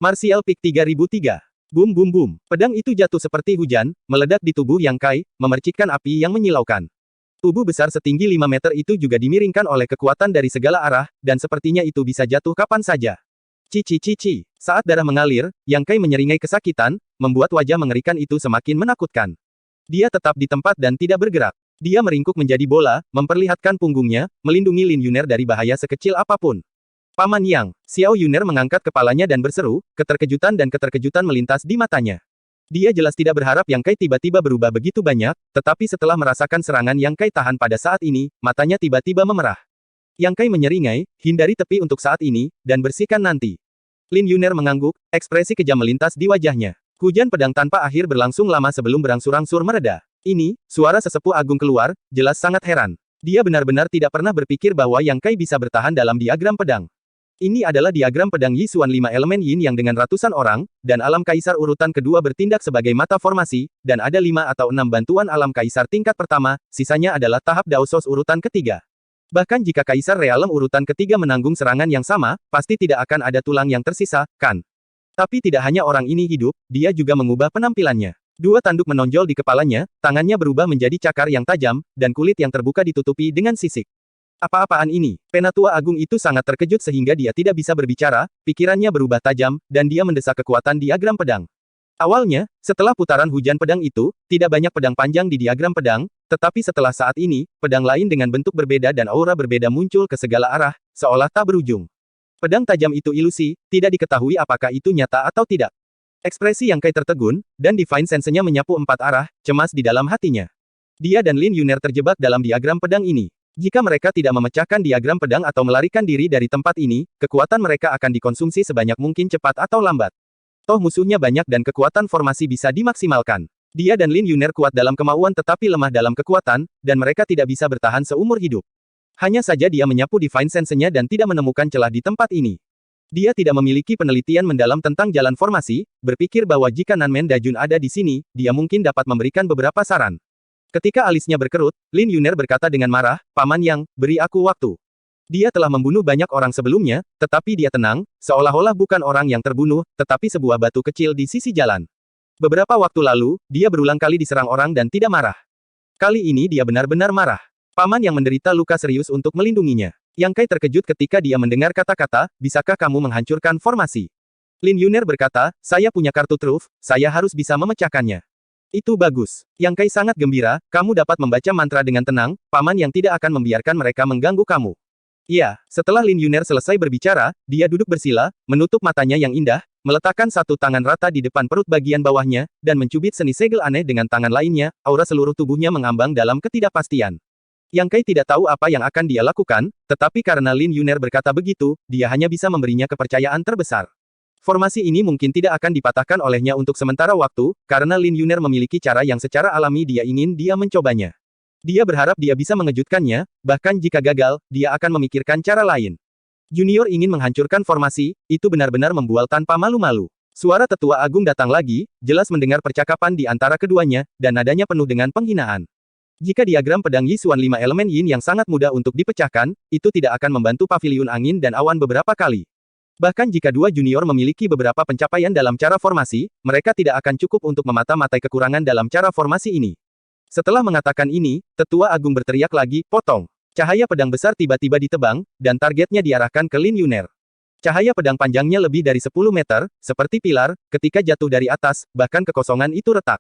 Martial Peak 3003. Boom boom boom. Pedang itu jatuh seperti hujan, meledak di tubuh Yang Kai, memercikkan api yang menyilaukan. Tubuh besar setinggi 5 meter itu juga dimiringkan oleh kekuatan dari segala arah, dan sepertinya itu bisa jatuh kapan saja. Cici cici. Saat darah mengalir, Yang Kai menyeringai kesakitan, membuat wajah mengerikan itu semakin menakutkan. Dia tetap di tempat dan tidak bergerak. Dia meringkuk menjadi bola, memperlihatkan punggungnya, melindungi Lin Yuner dari bahaya sekecil apapun. Paman Yang, Xiao Yuner mengangkat kepalanya dan berseru, keterkejutan melintas di matanya. Dia jelas tidak berharap Yang Kai tiba-tiba berubah begitu banyak, tetapi setelah merasakan serangan Yang Kai tahan pada saat ini, matanya tiba-tiba memerah. Yang Kai menyeringai, hindari tepi untuk saat ini, dan bersihkan nanti. Lin Yuner mengangguk, ekspresi kejam melintas di wajahnya. Hujan pedang tanpa akhir berlangsung lama sebelum berangsur-angsur mereda. Ini, suara sesepuh agung keluar, jelas sangat heran. Dia benar-benar tidak pernah berpikir bahwa Yang Kai bisa bertahan dalam diagram pedang. Ini adalah diagram pedang Yi Xuan 5 elemen Yin yang dengan ratusan orang, dan alam kaisar urutan kedua bertindak sebagai mata formasi, dan ada 5 atau 6 bantuan alam kaisar tingkat pertama, sisanya adalah tahap Daosos urutan ketiga. Bahkan jika kaisar realem urutan ketiga menanggung serangan yang sama, pasti tidak akan ada tulang yang tersisa, kan? Tapi tidak hanya orang ini hidup, dia juga mengubah penampilannya. Dua tanduk menonjol di kepalanya, tangannya berubah menjadi cakar yang tajam, dan kulit yang terbuka ditutupi dengan sisik. Apa-apaan ini? Penatua Agung itu sangat terkejut sehingga dia tidak bisa berbicara, pikirannya berubah tajam, dan dia mendesak kekuatan diagram pedang. Awalnya, setelah putaran hujan pedang itu, tidak banyak pedang panjang di diagram pedang, tetapi setelah saat ini, pedang lain dengan bentuk berbeda dan aura berbeda muncul ke segala arah, seolah tak berujung. Pedang tajam itu ilusi, tidak diketahui apakah itu nyata atau tidak. Ekspresi Yang Kai tertegun, dan Divine Sense-nya menyapu 4 arah, cemas di dalam hatinya. Dia dan Lin Yuner terjebak dalam diagram pedang ini. Jika mereka tidak memecahkan diagram pedang atau melarikan diri dari tempat ini, kekuatan mereka akan dikonsumsi sebanyak mungkin cepat atau lambat. Toh musuhnya banyak dan kekuatan formasi bisa dimaksimalkan. Dia dan Lin Yuner kuat dalam kemauan tetapi lemah dalam kekuatan, dan mereka tidak bisa bertahan seumur hidup. Hanya saja dia menyapu Divine Sense-nya dan tidak menemukan celah di tempat ini. Dia tidak memiliki penelitian mendalam tentang jalan formasi, berpikir bahwa jika Nanmen Dajun ada di sini, dia mungkin dapat memberikan beberapa saran. Ketika alisnya berkerut, Lin Yuner berkata dengan marah, Paman Yang, beri aku waktu. Dia telah membunuh banyak orang sebelumnya, tetapi dia tenang, seolah-olah bukan orang yang terbunuh, tetapi sebuah batu kecil di sisi jalan. Beberapa waktu lalu, dia berulang kali diserang orang dan tidak marah. Kali ini dia benar-benar marah. Paman Yang menderita luka serius untuk melindunginya. Yang Kai terkejut ketika dia mendengar kata-kata, bisakah kamu menghancurkan formasi? Lin Yuner berkata, saya punya kartu truf, saya harus bisa memecahkannya. Itu bagus. Yang Kai sangat gembira, kamu dapat membaca mantra dengan tenang, Paman Yang tidak akan membiarkan mereka mengganggu kamu. Iya, setelah Lin Yuner selesai berbicara, dia duduk bersila, menutup matanya yang indah, meletakkan satu tangan rata di depan perut bagian bawahnya, dan mencubit seni segel aneh dengan tangan lainnya, aura seluruh tubuhnya mengambang dalam ketidakpastian. Yang Kai tidak tahu apa yang akan dia lakukan, tetapi karena Lin Yuner berkata begitu, dia hanya bisa memberinya kepercayaan terbesar. Formasi ini mungkin tidak akan dipatahkan olehnya untuk sementara waktu, karena Lin Yuner memiliki cara yang secara alami dia ingin dia mencobanya. Dia berharap dia bisa mengejutkannya, bahkan jika gagal, dia akan memikirkan cara lain. Junior ingin menghancurkan formasi, itu benar-benar membual tanpa malu-malu. Suara tetua agung datang lagi, jelas mendengar percakapan di antara keduanya, dan nadanya penuh dengan penghinaan. Jika diagram pedang Yi Xuan 5 elemen Yin yang sangat mudah untuk dipecahkan, itu tidak akan membantu paviliun angin dan awan beberapa kali. Bahkan jika dua junior memiliki beberapa pencapaian dalam cara formasi, mereka tidak akan cukup untuk memata-matai kekurangan dalam cara formasi ini. Setelah mengatakan ini, tetua agung berteriak lagi, potong. Cahaya pedang besar tiba-tiba ditebang, dan targetnya diarahkan ke Lin Yuner. Cahaya pedang panjangnya lebih dari 10 meter, seperti pilar, ketika jatuh dari atas, bahkan kekosongan itu retak.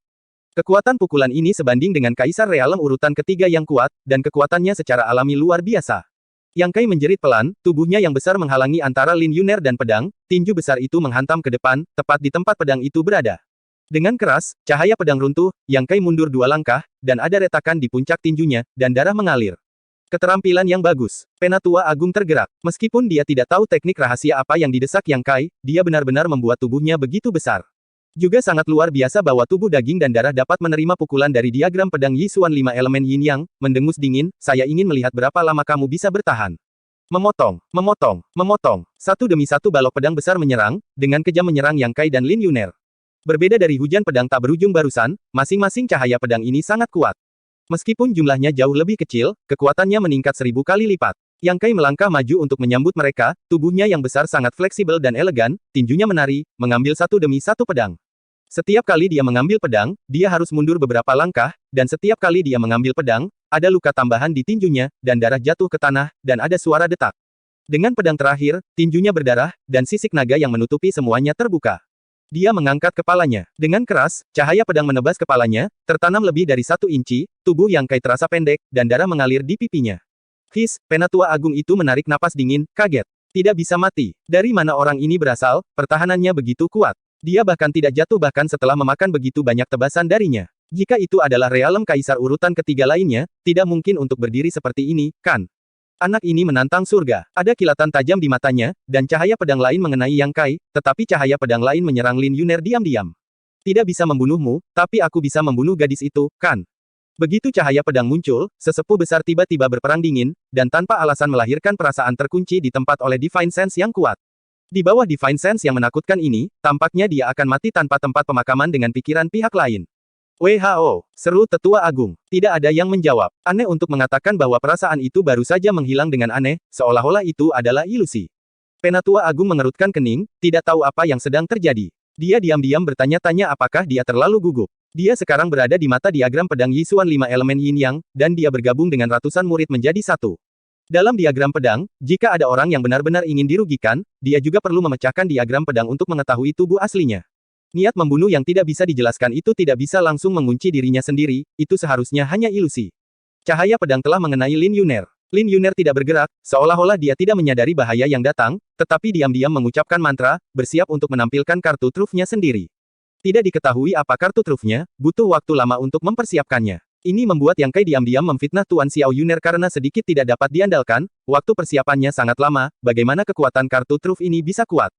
Kekuatan pukulan ini sebanding dengan Kaisar Realem urutan ketiga yang kuat, dan kekuatannya secara alami luar biasa. Yang Kai menjerit pelan, tubuhnya yang besar menghalangi antara Lin Yuner dan pedang, tinju besar itu menghantam ke depan, tepat di tempat pedang itu berada. Dengan keras, cahaya pedang runtuh, Yang Kai mundur 2 langkah, dan ada retakan di puncak tinjunya, dan darah mengalir. Keterampilan yang bagus. Penatua Agung tergerak. Meskipun dia tidak tahu teknik rahasia apa yang didesak Yang Kai, dia benar-benar membuat tubuhnya begitu besar. Juga sangat luar biasa bahwa tubuh daging dan darah dapat menerima pukulan dari diagram pedang Yi Xuan 5 elemen Yin Yang, mendengus dingin, saya ingin melihat berapa lama kamu bisa bertahan. Memotong, memotong, memotong. Satu demi satu balok pedang besar menyerang, dengan kejam menyerang Yang Kai dan Lin Yuner. Berbeda dari hujan pedang tak berujung barusan, masing-masing cahaya pedang ini sangat kuat. Meskipun jumlahnya jauh lebih kecil, kekuatannya meningkat 1000 kali lipat. Yang Kai melangkah maju untuk menyambut mereka, tubuhnya yang besar sangat fleksibel dan elegan, tinjunya menari, mengambil satu demi satu pedang. Setiap kali dia mengambil pedang, dia harus mundur beberapa langkah, dan setiap kali dia mengambil pedang, ada luka tambahan di tinjunya, dan darah jatuh ke tanah, dan ada suara detak. Dengan pedang terakhir, tinjunya berdarah, dan sisik naga yang menutupi semuanya terbuka. Dia mengangkat kepalanya. Dengan keras, cahaya pedang menebas kepalanya, tertanam lebih dari 1 inci, tubuh Yang Kai terasa pendek, dan darah mengalir di pipinya. Penatua agung itu menarik napas dingin, kaget. Tidak bisa mati. Dari mana orang ini berasal, pertahanannya begitu kuat. Dia bahkan tidak jatuh bahkan setelah memakan begitu banyak tebasan darinya. Jika itu adalah realem kaisar urutan ketiga lainnya, tidak mungkin untuk berdiri seperti ini, kan? Anak ini menantang surga. Ada kilatan tajam di matanya, dan cahaya pedang lain mengenai Yang Kai, tetapi cahaya pedang lain menyerang Lin Yuner diam-diam. Tidak bisa membunuhmu, tapi aku bisa membunuh gadis itu, kan? Begitu cahaya pedang muncul, sesepuh besar tiba-tiba berperang dingin, dan tanpa alasan melahirkan perasaan terkunci di tempat oleh Divine Sense yang kuat. Di bawah Divine Sense yang menakutkan ini, tampaknya dia akan mati tanpa tempat pemakaman dengan pikiran pihak lain. WHO, seru tetua agung. Tidak ada yang menjawab. Aneh untuk mengatakan bahwa perasaan itu baru saja menghilang dengan aneh, seolah-olah itu adalah ilusi. Penatua agung mengerutkan kening, tidak tahu apa yang sedang terjadi. Dia diam-diam bertanya-tanya apakah dia terlalu gugup. Dia sekarang berada di mata diagram pedang Yisuan 5 elemen Yin Yang, dan dia bergabung dengan ratusan murid menjadi satu. Dalam diagram pedang, jika ada orang yang benar-benar ingin dirugikan, dia juga perlu memecahkan diagram pedang untuk mengetahui tubuh aslinya. Niat membunuh yang tidak bisa dijelaskan itu tidak bisa langsung mengunci dirinya sendiri, itu seharusnya hanya ilusi. Cahaya pedang telah mengenai Lin Yuner. Lin Yuner tidak bergerak, seolah-olah dia tidak menyadari bahaya yang datang, tetapi diam-diam mengucapkan mantra, bersiap untuk menampilkan kartu trufnya sendiri. Tidak diketahui apa kartu trufnya, butuh waktu lama untuk mempersiapkannya. Ini membuat Yang Kai diam-diam memfitnah Tuan Xiao Yuner karena sedikit tidak dapat diandalkan, waktu persiapannya sangat lama, bagaimana kekuatan kartu truf ini bisa kuat.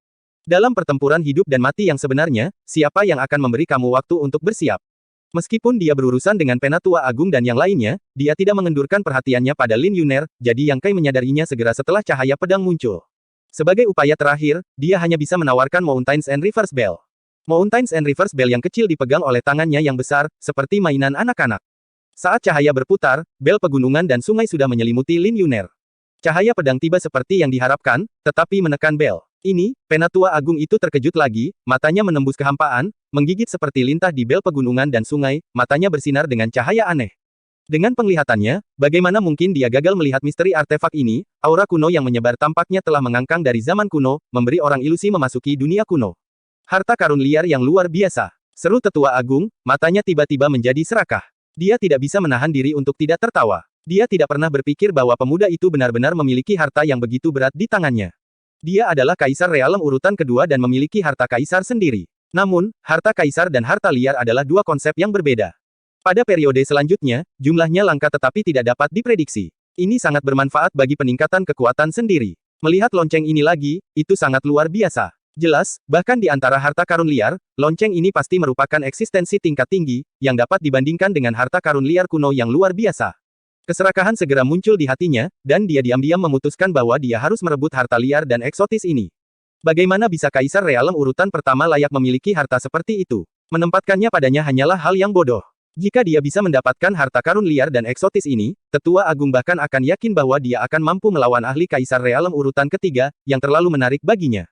Dalam pertempuran hidup dan mati yang sebenarnya, siapa yang akan memberi kamu waktu untuk bersiap? Meskipun dia berurusan dengan Penatua Agung dan yang lainnya, dia tidak mengendurkan perhatiannya pada Lin Yuner, jadi Yang Kai menyadarinya segera setelah cahaya pedang muncul. Sebagai upaya terakhir, dia hanya bisa menawarkan Mountains and Reverse Bell. Mountains and Reverse Bell yang kecil dipegang oleh tangannya yang besar, seperti mainan anak-anak. Saat cahaya berputar, bel pegunungan dan sungai sudah menyelimuti Lin Yuner. Cahaya pedang tiba seperti yang diharapkan, tetapi menekan bel. Ini, Penatua Agung itu terkejut lagi, matanya menembus kehampaan, menggigit seperti lintah di bel pegunungan dan sungai, matanya bersinar dengan cahaya aneh. Dengan penglihatannya, bagaimana mungkin dia gagal melihat misteri artefak ini, aura kuno yang menyebar tampaknya telah mengangkang dari zaman kuno, memberi orang ilusi memasuki dunia kuno. Harta karun liar yang luar biasa. Seru tetua agung, matanya tiba-tiba menjadi serakah. Dia tidak bisa menahan diri untuk tidak tertawa. Dia tidak pernah berpikir bahwa pemuda itu benar-benar memiliki harta yang begitu berat di tangannya. Dia adalah kaisar realem urutan kedua dan memiliki harta kaisar sendiri. Namun, harta kaisar dan harta liar adalah dua konsep yang berbeda. Pada periode selanjutnya, jumlahnya langka tetapi tidak dapat diprediksi. Ini sangat bermanfaat bagi peningkatan kekuatan sendiri. Melihat lonceng ini lagi, itu sangat luar biasa. Jelas, bahkan di antara harta karun liar, lonceng ini pasti merupakan eksistensi tingkat tinggi, yang dapat dibandingkan dengan harta karun liar kuno yang luar biasa. Keserakahan segera muncul di hatinya, dan dia diam-diam memutuskan bahwa dia harus merebut harta liar dan eksotis ini. Bagaimana bisa kaisar realem urutan pertama layak memiliki harta seperti itu? Menempatkannya padanya hanyalah hal yang bodoh. Jika dia bisa mendapatkan harta karun liar dan eksotis ini, tetua agung bahkan akan yakin bahwa dia akan mampu melawan ahli kaisar realem urutan ketiga, yang terlalu menarik baginya.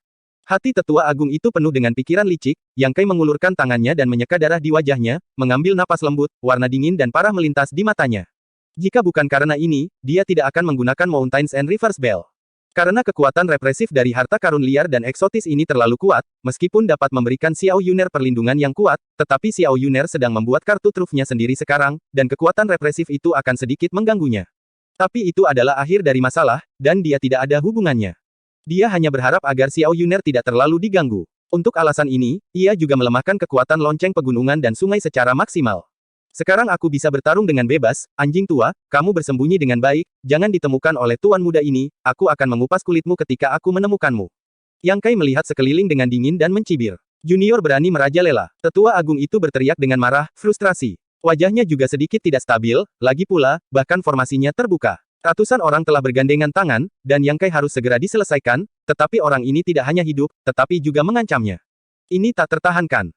Hati tetua agung itu penuh dengan pikiran licik, Yang Kai mengulurkan tangannya dan menyeka darah di wajahnya, mengambil napas lembut, warna dingin dan parah melintas di matanya. Jika bukan karena ini, dia tidak akan menggunakan Mountains and Reverse Bell. Karena kekuatan represif dari harta karun liar dan eksotis ini terlalu kuat, meskipun dapat memberikan Xiao Yuner perlindungan yang kuat, tetapi Xiao Yuner sedang membuat kartu trufnya sendiri sekarang, dan kekuatan represif itu akan sedikit mengganggunya. Tapi itu adalah akhir dari masalah, dan dia tidak ada hubungannya. Dia hanya berharap agar Xiao Yuner tidak terlalu diganggu. Untuk alasan ini, ia juga melemahkan kekuatan lonceng pegunungan dan sungai secara maksimal. Sekarang aku bisa bertarung dengan bebas, anjing tua, kamu bersembunyi dengan baik, jangan ditemukan oleh tuan muda ini, aku akan mengupas kulitmu ketika aku menemukanmu. Yang Kai melihat sekeliling dengan dingin dan mencibir. Junior berani merajalela. Tetua agung itu berteriak dengan marah, frustrasi. Wajahnya juga sedikit tidak stabil, lagi pula, bahkan formasinya terbuka. Ratusan orang telah bergandengan tangan, dan Yang Kai harus segera diselesaikan, tetapi orang ini tidak hanya hidup, tetapi juga mengancamnya. Ini tak tertahankan.